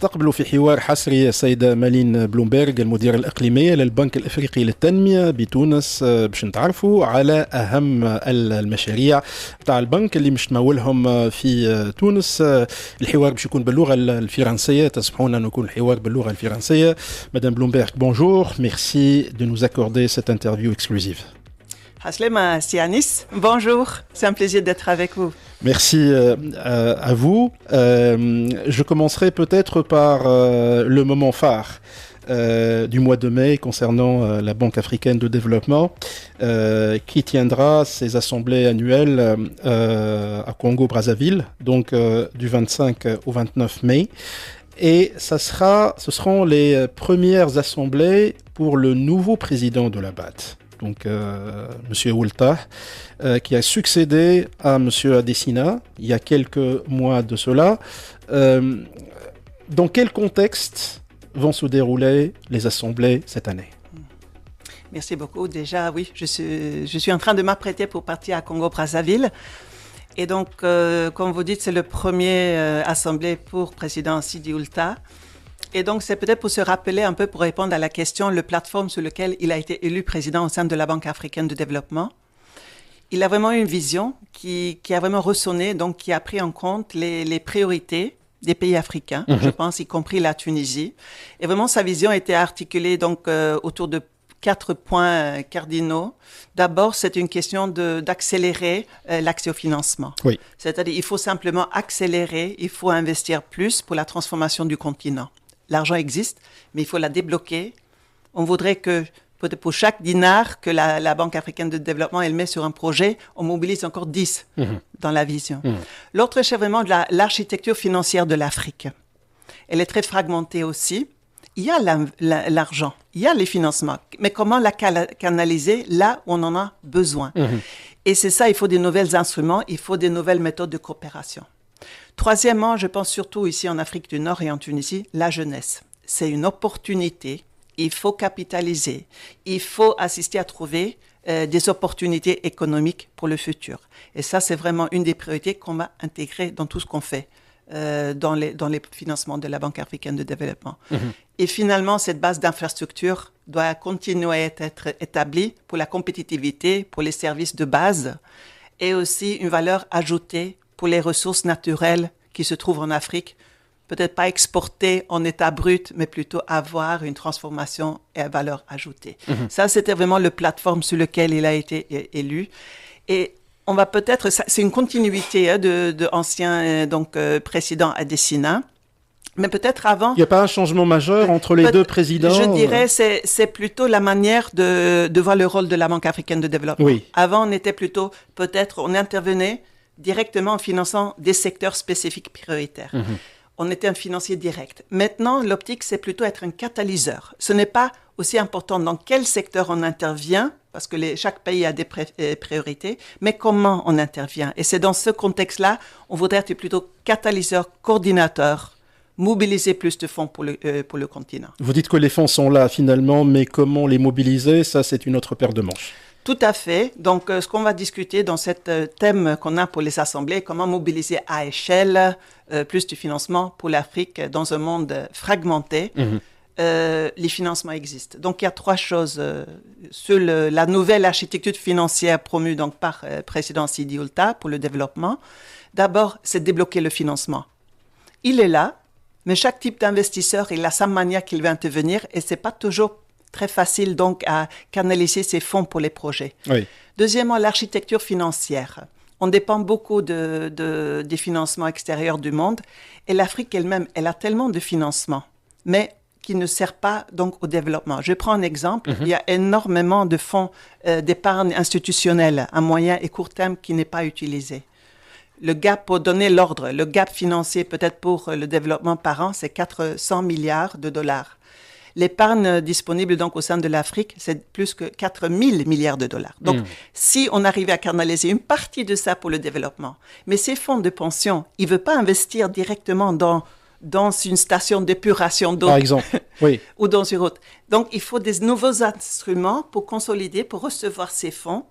نستقبل في حوار حصري السيدة مالين بلومبرغ المديرة الإقليمية للبنك الإفريقي للتنمية بتونس باش نتعرفوا على أهم المشاريع بتاع البنك اللي مش تمولهم في تونس. الحوار باش يكون باللغة الفرنسية، تسمحونا أن يكون الحوار باللغة الفرنسية. Madame Blomberg, bonjour, merci de nous accorder cette interview exclusive. Haslema Sianis, bonjour, c'est un plaisir d'être avec vous. Merci à vous. Je commencerai peut-être par le moment phare du mois de mai concernant la Banque africaine de développement qui tiendra ses assemblées annuelles à Congo-Brazzaville, donc du 25 au 29 mai. Et ce seront les premières assemblées pour le nouveau président de la BAD. Donc, M. Oultah, qui a succédé à M. Adesina il y a quelques mois de cela. Dans quel contexte vont se dérouler les assemblées cette année? Merci beaucoup. Déjà, oui, je suis en train de m'apprêter pour partir à Congo-Brazzaville. Et donc, comme vous dites, c'est le premier assemblée pour président Sidi Oultah. Et donc, c'est peut-être pour se rappeler un peu, pour répondre à la question, le plateforme sur lequel il a été élu président au sein de la Banque africaine de développement. Il a vraiment eu une vision qui a vraiment ressonné, donc qui a pris en compte les priorités des pays africains, je pense, y compris la Tunisie. Et vraiment, sa vision a été articulée donc, autour de 4 points cardinaux. D'abord, c'est une question d'accélérer l'accès au financement. Oui. C'est-à-dire, il faut simplement accélérer, il faut investir plus pour la transformation du continent. L'argent existe, mais il faut la débloquer. On voudrait que, pour chaque dinar que la Banque africaine de développement elle met sur un projet, on mobilise encore 10 dans la vision. L'autre, c'est vraiment l'architecture financière de l'Afrique. Elle est très fragmentée aussi. Il y a l'argent, il y a les financements, mais comment la canaliser là où on en a besoin? Et c'est ça, il faut des nouveaux instruments, il faut des nouvelles méthodes de coopération. Troisièmement, je pense surtout ici en Afrique du Nord et en Tunisie, la jeunesse. C'est une opportunité, il faut capitaliser, il faut assister à trouver des opportunités économiques pour le futur. Et ça, c'est vraiment une des priorités qu'on va intégrer dans tout ce qu'on fait dans les financements de la Banque africaine de développement. Et finalement, cette base d'infrastructure doit continuer à être établie pour la compétitivité, pour les services de base et aussi une valeur ajoutée pour les ressources naturelles qui se trouvent en Afrique, peut-être pas exportées en état brut, mais plutôt avoir une transformation et une valeur ajoutée. Ça, c'était vraiment le plateforme sur lequel il a été élu. Et on va peut-être, c'est une continuité de ancien président Adesina, mais peut-être avant... Il n'y a pas un changement majeur entre les deux présidents? Je dirais c'est plutôt la manière de voir le rôle de la Banque africaine de développement. Oui. Avant, on était plutôt, peut-être, on intervenait directement en finançant des secteurs spécifiques prioritaires. On était un financier direct. Maintenant, l'optique, c'est plutôt être un catalyseur. Ce n'est pas aussi important dans quel secteur on intervient, parce que chaque pays a des priorités, mais comment on intervient. Et c'est dans ce contexte-là, on voudrait être plutôt catalyseur, coordinateur, mobiliser plus de fonds pour le continent. Vous dites que les fonds sont là finalement, mais comment les mobiliser, ça c'est une autre paire de manches. Tout à fait. Donc, ce qu'on va discuter dans ce thème qu'on a pour les assemblées, comment mobiliser à échelle plus de financement pour l'Afrique dans un monde fragmenté. Les financements existent. Donc, il y a 3 choses sur la nouvelle architecture financière promue donc, par président Sidi Oultah pour le développement. D'abord, c'est débloquer le financement. Il est là, mais chaque type d'investisseur, il a sa manière qu'il va intervenir et c'est pas toujours très facile donc à canaliser ces fonds pour les projets. Oui. Deuxièmement, l'architecture financière. On dépend beaucoup des financements extérieurs du monde et l'Afrique elle-même, elle a tellement de financements, mais qui ne sert pas donc au développement. Je prends un exemple. Il y a énormément de fonds d'épargne institutionnelle à moyen et court terme qui n'est pas utilisé. Le gap, pour donner l'ordre, le gap financier peut-être pour le développement par an, c'est 400 milliards de dollars. L'épargne disponible donc au sein de l'Afrique, c'est plus que 4 000 milliards de dollars. Donc, si on arrivait à canaliser une partie de ça pour le développement, mais ces fonds de pension, ils ne veulent pas investir directement dans une station d'épuration d'eau. Par exemple, oui. Ou dans une autre. Donc, il faut des nouveaux instruments pour consolider, pour recevoir ces fonds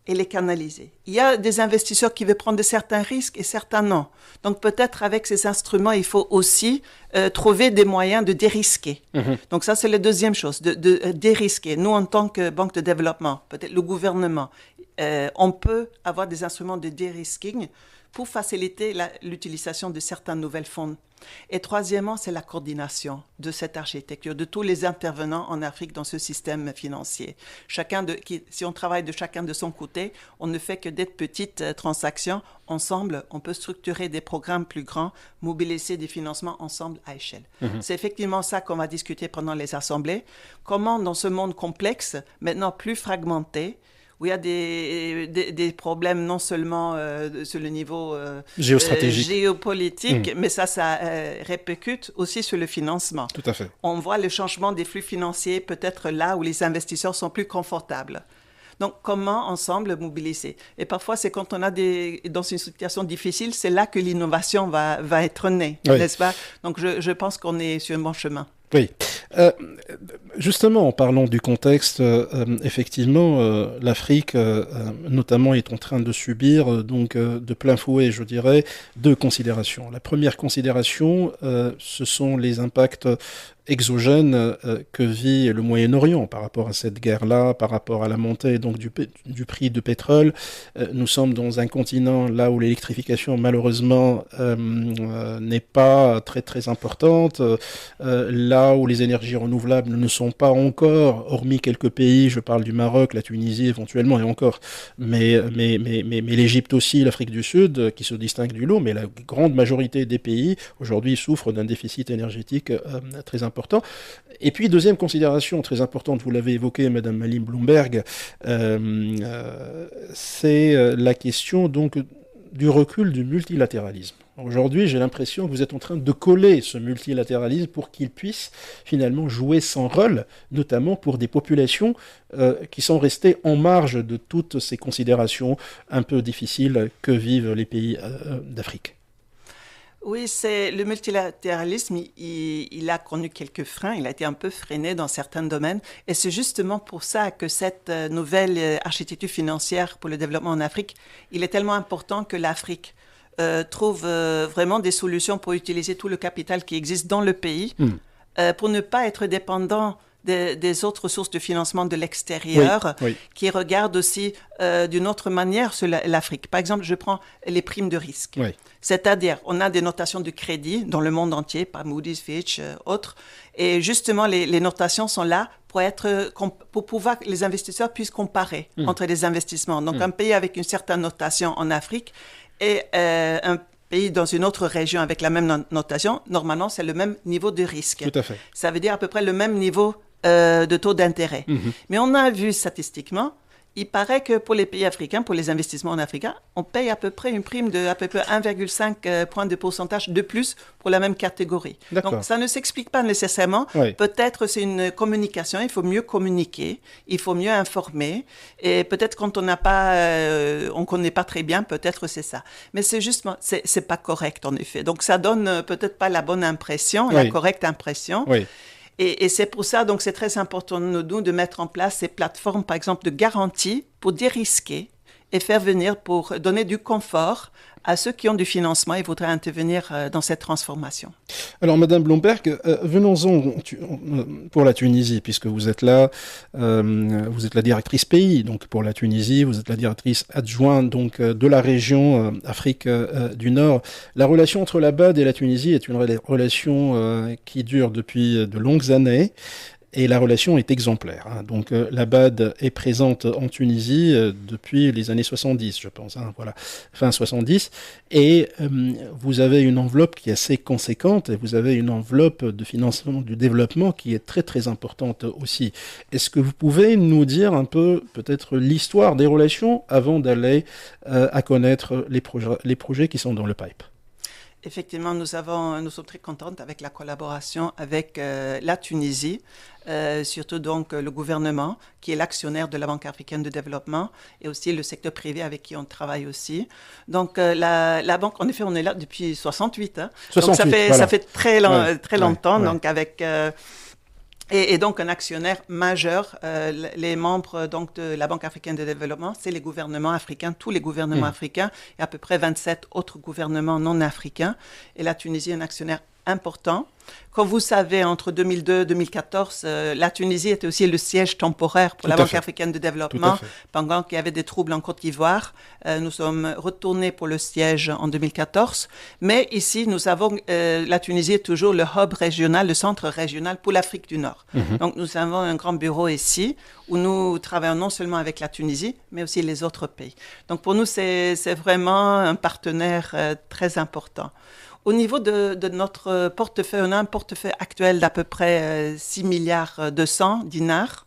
et les canaliser. Il y a des investisseurs qui veulent prendre certains risques et certains non. Donc peut-être avec ces instruments, il faut aussi trouver des moyens de dérisquer. Donc ça, c'est la deuxième chose, de dérisquer. Nous, en tant que banque de développement, peut-être le gouvernement, on peut avoir des instruments de dérisking pour faciliter l'utilisation de certains nouvelles fonds. Et troisièmement, c'est la coordination de cette architecture, de tous les intervenants en Afrique dans ce système financier. Si on travaille de chacun de son côté, on ne fait que des petites transactions. Ensemble, on peut structurer des programmes plus grands, mobiliser des financements ensemble à échelle. C'est effectivement ça qu'on va discuter pendant les assemblées. Comment, dans ce monde complexe, maintenant plus fragmenté, où il y a des problèmes non seulement sur le niveau géopolitique, mais ça répercute aussi sur le financement. Tout à fait. On voit le changement des flux financiers peut-être là où les investisseurs sont plus confortables. Donc, comment ensemble mobiliser? Et parfois, c'est quand on a dans une situation difficile, c'est là que l'innovation va être née, n'est-ce pas? Donc, je pense qu'on est sur un bon chemin. Oui. Justement, en parlant du contexte, effectivement, l'Afrique, notamment, est en train de subir de plein fouet, je dirais, deux considérations. La première considération, ce sont les impacts exogène que vit le Moyen-Orient par rapport à cette guerre-là, par rapport à la montée donc du prix du pétrole. Nous sommes dans un continent là où l'électrification malheureusement n'est pas très très importante, là où les énergies renouvelables ne sont pas encore, hormis quelques pays, je parle du Maroc, la Tunisie éventuellement et encore, mais l'Égypte aussi, l'Afrique du Sud qui se distingue du lot, mais la grande majorité des pays aujourd'hui souffrent d'un déficit énergétique très important. Et puis, deuxième considération très importante, vous l'avez évoqué, Madame Malin Bloomberg, c'est la question donc du recul du multilatéralisme. Aujourd'hui, j'ai l'impression que vous êtes en train de coller ce multilatéralisme pour qu'il puisse finalement jouer son rôle, notamment pour des populations qui sont restées en marge de toutes ces considérations un peu difficiles que vivent les pays d'Afrique. Oui, c'est le multilatéralisme, il a connu quelques freins, il a été un peu freiné dans certains domaines, et c'est justement pour ça que cette nouvelle architecture financière pour le développement en Afrique, il est tellement important que l'Afrique trouve vraiment des solutions pour utiliser tout le capital qui existe dans le pays, pour ne pas être dépendant des autres sources de financement de l'extérieur, qui regardent aussi d'une autre manière sur l'Afrique. Par exemple, je prends les primes de risque. Oui. C'est-à-dire, on a des notations de crédit dans le monde entier, par Moody's, Fitch, autres. Et justement, les notations sont là pour pouvoir que les investisseurs puissent comparer entre les investissements. Donc, un pays avec une certaine notation en Afrique et un pays dans une autre région avec la même notation, normalement, c'est le même niveau de risque. Tout à fait. Ça veut dire à peu près le même niveau de taux d'intérêt. Mais on a vu statistiquement, il paraît que pour les pays africains, pour les investissements en Afrique, on paye à peu près une prime de à peu près 1,5 point de pourcentage de plus pour la même catégorie. D'accord. Donc, ça ne s'explique pas nécessairement. Oui. Peut-être c'est une communication, il faut mieux communiquer, il faut mieux informer. Et peut-être quand on n'a pas, on connaît pas très bien, peut-être c'est ça. Mais c'est justement, c'est pas correct en effet. Donc, ça donne peut-être pas la bonne impression, la correcte impression. Oui. Et c'est pour ça, donc c'est très important nous de mettre en place ces plateformes, par exemple, de garantie pour dérisquer et faire venir, pour donner du confort à ceux qui ont du financement et voudraient intervenir dans cette transformation. Alors, Madame Bloomberg, venons-en pour la Tunisie, puisque vous êtes là, vous êtes la directrice pays, donc pour la Tunisie, vous êtes la directrice adjointe donc de la région Afrique du Nord. La relation entre la BAD et la Tunisie est une relation qui dure depuis de longues années. Et la relation est exemplaire. Hein. Donc la BAD est présente en Tunisie depuis les années 70, je pense. Hein, voilà, fin 70. Et vous avez une enveloppe qui est assez conséquente et vous avez une enveloppe de financement du développement qui est très très importante aussi. Est-ce que vous pouvez nous dire un peu peut-être l'histoire des relations avant d'aller à connaître les projets qui sont dans le pipe? Effectivement, nous sommes très contentes avec la collaboration avec la Tunisie, surtout donc le gouvernement, qui est l'actionnaire de la Banque africaine de développement, et aussi le secteur privé avec qui on travaille aussi. Donc la banque, en effet, on est là depuis 68. Hein. 68 donc ça fait très longtemps, donc avec Et donc un actionnaire majeur, les membres donc de la Banque africaine de développement, c'est les gouvernements africains, tous les gouvernements africains, et à peu près 27 autres gouvernements non africains. Et la Tunisie est un actionnaire important. Comme vous savez, entre 2002 et 2014, la Tunisie était aussi le siège temporaire pour la Banque africaine de développement. Pendant qu'il y avait des troubles en Côte d'Ivoire, nous sommes retournés pour le siège en 2014. Mais ici, nous avons, la Tunisie est toujours le hub régional, le centre régional pour l'Afrique du Nord. Donc, nous avons un grand bureau ici où nous travaillons non seulement avec la Tunisie, mais aussi les autres pays. Donc, pour nous, c'est vraiment un partenaire très important. Au niveau de notre portefeuille, on a un portefeuille actuel d'à peu près 6 milliards 200 dinars,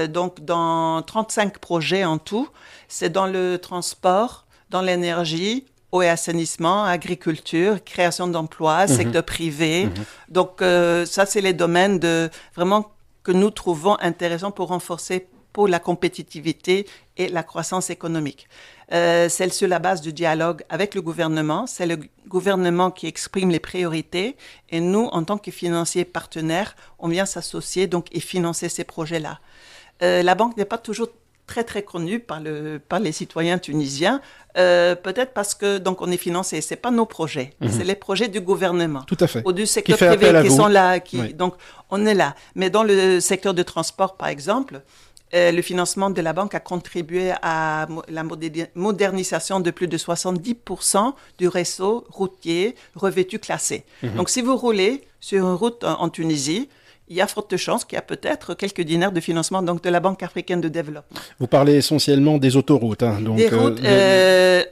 donc dans 35 projets en tout. C'est dans le transport, dans l'énergie, eau et assainissement, agriculture, création d'emplois, secteur privé. Donc ça, c'est les domaines vraiment que nous trouvons intéressants pour renforcer pour la compétitivité et la croissance économique. C'est sur la base du dialogue avec le gouvernement. C'est le gouvernement qui exprime les priorités et nous, en tant que financiers partenaires, on vient s'associer donc et financer ces projets-là. La banque n'est pas toujours très connue par les citoyens tunisiens, peut-être parce que donc on est financé. C'est pas nos projets, c'est les projets du gouvernement. Tout à fait. Ou du secteur privé qui sont là, donc on est là. Mais dans le secteur de transport, par exemple, le financement de la banque a contribué à la modernisation de plus de 70% du réseau routier revêtu classé. Donc, si vous roulez sur une route en Tunisie, il y a forte chance qu'il y a peut-être quelques dinars de financement donc, de la Banque africaine de développement. Vous parlez essentiellement des autoroutes. Hein, donc, des routes,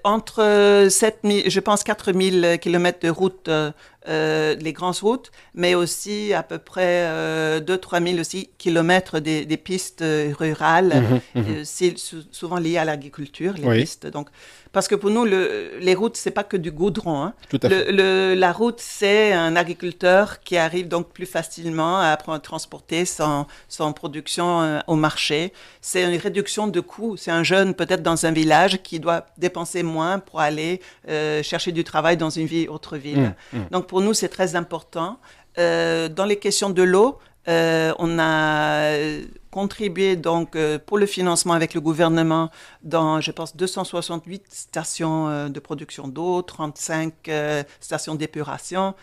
entre 4 000 kilomètres de routes, les grandes routes, mais aussi à peu près 2 000 à 3 000 aussi kilomètres des pistes rurales, c'est souvent lié à l'agriculture, les pistes. Donc, parce que pour nous, les routes, c'est pas que du goudron. Hein. Tout à fait. La route, c'est un agriculteur qui arrive donc plus facilement à transporter son production au marché. C'est une réduction de coûts. C'est un jeune peut-être dans un village qui doit dépenser moins pour aller chercher du travail dans une autre ville. Donc pour nous, c'est très important. Dans les questions de l'eau, on a contribué donc pour le financement avec le gouvernement dans, je pense, 268 stations de production d'eau, 35 stations d'épuration.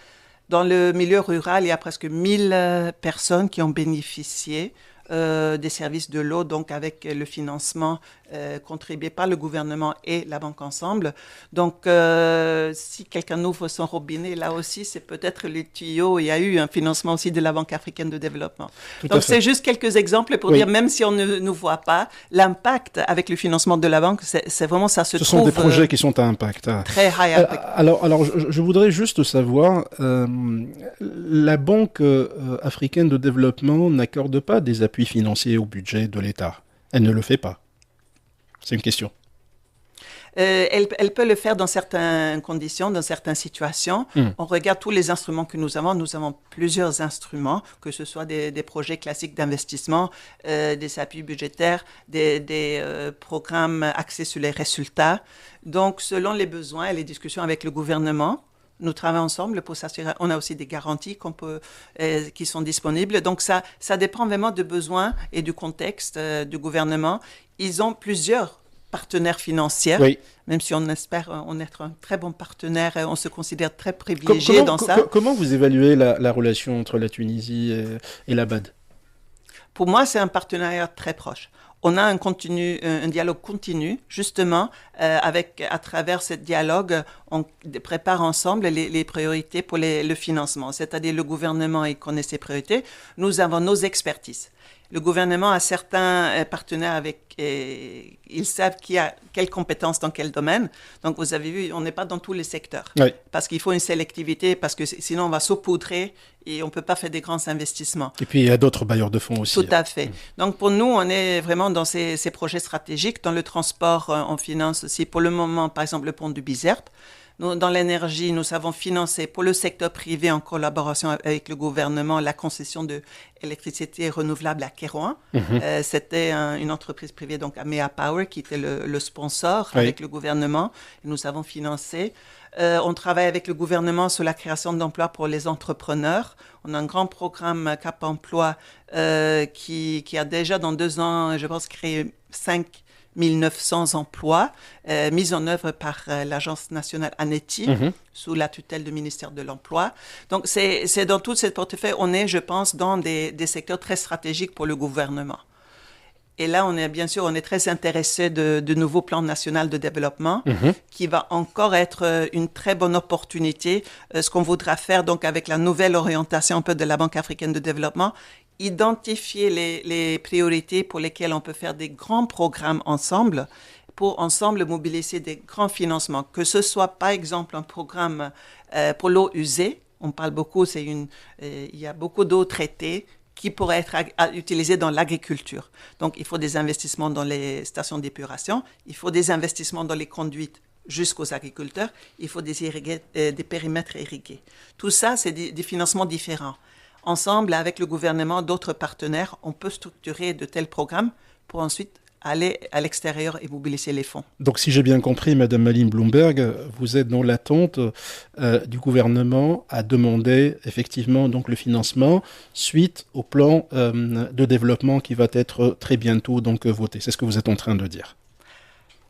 Dans le milieu rural, il y a presque 1000 personnes qui ont bénéficié des services de l'eau, donc avec le financement contribué par le gouvernement et la banque ensemble. Donc, si quelqu'un ouvre son robinet, là aussi, c'est peut-être les tuyaux. Il y a eu un financement aussi de la Banque africaine de développement. Donc, c'est juste quelques exemples pour dire, même si on ne nous voit pas, l'impact avec le financement de la banque, c'est vraiment ça se trouve. Ce sont des projets qui sont à impact. Très high impact. Alors je voudrais juste savoir, la Banque africaine de développement n'accorde pas des appuis financiers au budget de l'État. Elle ne le fait pas. C'est une question. Elle peut le faire dans certaines conditions, dans certaines situations. On regarde tous les instruments que nous avons. Nous avons plusieurs instruments, que ce soit des projets classiques d'investissement, des appuis budgétaires, des programmes axés sur les résultats. Donc, selon les besoins et les discussions avec le gouvernement, nous travaillons ensemble pour s'assurer. On a aussi des garanties qui sont disponibles. Donc, ça dépend vraiment des besoins et du contexte du gouvernement. Ils ont plusieurs partenaires financiers, même si on espère être un très bon partenaire, on se considère très privilégié dans ça. Comment vous évaluez la relation entre la Tunisie et la BAD ? Pour moi, c'est un partenariat très proche. On a un dialogue continu, justement, à travers ce dialogue, on prépare ensemble les priorités pour le financement. C'est-à-dire le gouvernement, il connaît ses priorités. Nous avons nos expertises. Le gouvernement a certains partenaires ils savent qui a quelles compétences dans quel domaine. Donc, vous avez vu, on n'est pas dans tous les secteurs. Parce qu'il faut une sélectivité, parce que sinon, on va saupoudrer et on ne peut pas faire des grands investissements. Et puis, il y a d'autres bailleurs de fonds aussi. Tout à fait. Donc, pour nous, on est vraiment dans ces projets stratégiques. Dans le transport, on finance aussi, pour le moment, par exemple, le pont du Bizerte. Nous, dans l'énergie, nous avons financé pour le secteur privé en collaboration avec le gouvernement la concession de électricité renouvelable à Kérouan. C'était une entreprise privée, donc Amea Power, qui était le sponsor avec le gouvernement. Et nous avons financé. On travaille avec le gouvernement sur la création d'emplois pour les entrepreneurs. On a un grand programme Cap Emploi qui a déjà dans 2 ans, je pense, créé 5 900 emplois mis en œuvre par l'Agence nationale ANETI sous la tutelle du ministère de l'Emploi. Donc, c'est dans tout ce portefeuille, on est, je pense, dans des secteurs très stratégiques pour le gouvernement. Et là, on est très intéressé de nouveau plan national de développement qui va encore être une très bonne opportunité. Ce qu'on voudra faire donc avec la nouvelle orientation un peu de la Banque africaine de développement, identifier les priorités pour lesquelles on peut faire des grands programmes ensemble, pour ensemble mobiliser des grands financements. Que ce soit par exemple un programme pour l'eau usée, on parle beaucoup, il y a beaucoup d'eau traitée qui pourrait être utilisée dans l'agriculture. Donc, il faut des investissements dans les stations d'épuration, il faut des investissements dans les conduites jusqu'aux agriculteurs, il faut des périmètres irrigués. Tout ça, c'est des financements différents. Ensemble, avec le gouvernement, d'autres partenaires, on peut structurer de tels programmes pour ensuite aller à l'extérieur et mobiliser les fonds. Donc, si j'ai bien compris, Madame Malin Bloomberg, vous êtes dans l'attente du gouvernement à demander effectivement donc le financement suite au plan de développement qui va être très bientôt donc voté. C'est ce que vous êtes en train de dire.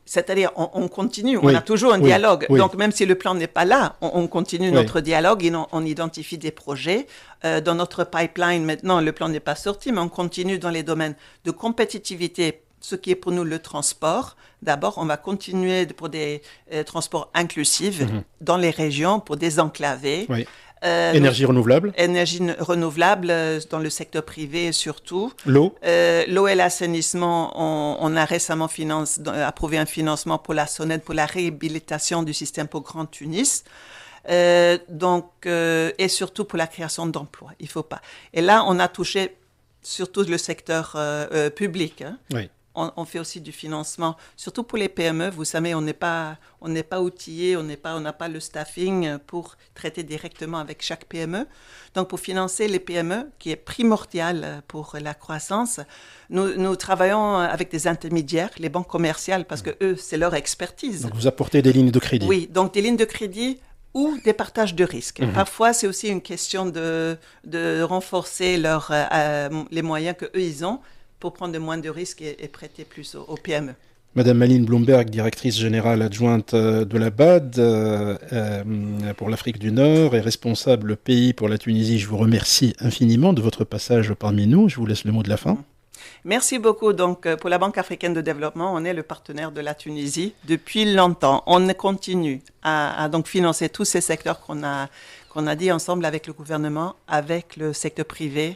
C'est-à-dire, on continue, on a toujours un dialogue. Donc, même si le plan n'est pas là, on continue notre dialogue et on identifie des projets. Dans notre pipeline, maintenant, le plan n'est pas sorti, mais on continue dans les domaines de compétitivité, ce qui est pour nous le transport. D'abord, on va continuer pour des transports inclusifs dans les régions, pour désenclaver. Énergie renouvelable. Énergie renouvelable dans le secteur privé surtout. L'eau. L'eau et l'assainissement, on a récemment approuvé un financement pour la SONED, pour la réhabilitation du système pour Grand Tunis. Et surtout pour la création d'emplois. Il faut pas. Et là, on a touché surtout le secteur public. On fait aussi du financement, surtout pour les PME. Vous savez, on n'est pas outillé, on n'a pas le staffing pour traiter directement avec chaque PME. Donc, pour financer les PME, qui est primordial pour la croissance, nous travaillons avec des intermédiaires, les banques commerciales, parce que eux, c'est leur expertise. Donc, vous apportez des lignes de crédit. Oui, donc des lignes de crédit ou des partages de risques. Parfois, c'est aussi une question de renforcer les moyens qu'eux, ils ont, pour prendre moins de risques et prêter plus aux PME. Madame Malin Bloomberg, directrice générale adjointe de la BAD pour l'Afrique du Nord et responsable pays pour la Tunisie, je vous remercie infiniment de votre passage parmi nous. Je vous laisse le mot de la fin. Merci beaucoup. Donc, pour la Banque africaine de développement, on est le partenaire de la Tunisie depuis longtemps. On continue à donc financer tous ces secteurs qu'on a dit ensemble avec le gouvernement, avec le secteur privé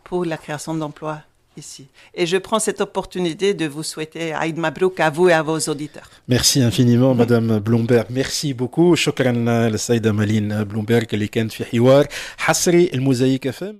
pour la création d'emplois ici. Et je prends cette opportunité de vous souhaiter Aïd Mabrouk à vous et à vos auditeurs. Merci infiniment, Madame Bloomberg. Merci beaucoup. شكرا للسيدة مالين بلومبرغ اللي كانت في حوار حصري الموزايك FM.